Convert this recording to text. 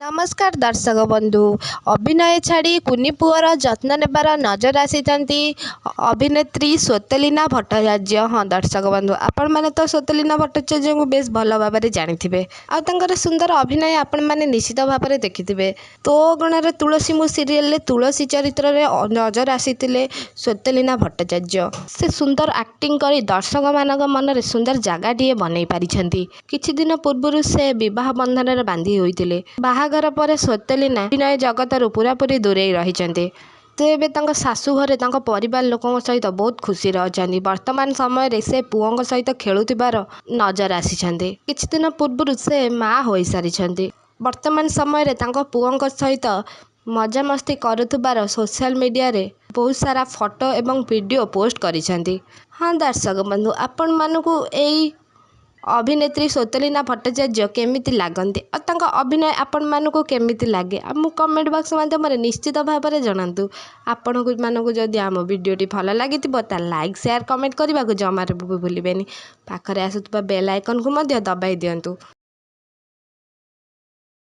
नमस्कार दर्शक बंधु अभिनय छाड़ी कुनी पुअर जत्न नेबार नजर आसीथांती अभिनेत्री स्वतलीना भट्टाचार्य। हाँ दर्शक बंधु आपण मैंने तो स्वतलीना भट्टाचार्य को बेस भल भाव में जानी आर सुंदर अभिनय आपण मैंने निश्चित भाव में देखिथे। तो गणर तुलसी मु सीरियल तुलसी चरित्र रे नजर आसीथिले स्वतलीना भट्टाचार्य। से सुंदर एक्टिंग करी दर्शक मानक मन रे सुंदर जगह बनई पारिछंती। किछि दिन पूर्व से विवाह बंधन रे बांधी होइतिले। बाहाघर पर स्वतलीना अभिनय जगतर पूरापूरी दूरे रही। तो ये शाशु घरे परिवार लोकों सहित बहुत खुशी अच्छा। वर्तमान समय से पुओं सहित खेलुथिबार नजर आसी। किछि दिन पूर्व से माँ हो सारी। वर्तमान समय पुओं सहित मजामस्ती करुथिबार सोशल मीडिया रे बहुत सारा फोटो एवं वीडियो पोस्ट करिसेंती। हाँ दर्शक बंधु आपण मानकु एई अभिनेत्री स्वतलीना भट्टाचार्य केमिति लागंती और अभिनय आपण मानकु केमिति लागे आम कमेंट बॉक्स माध्यम निश्चित भाव में जनातु। आपण मानकु जदि आम वीडियोटी भल लगी लाइक शेयर कमेंट करने को जमार भी भूलें। पाखरे आसुवा बेल आइकन को दबाई दिंतु।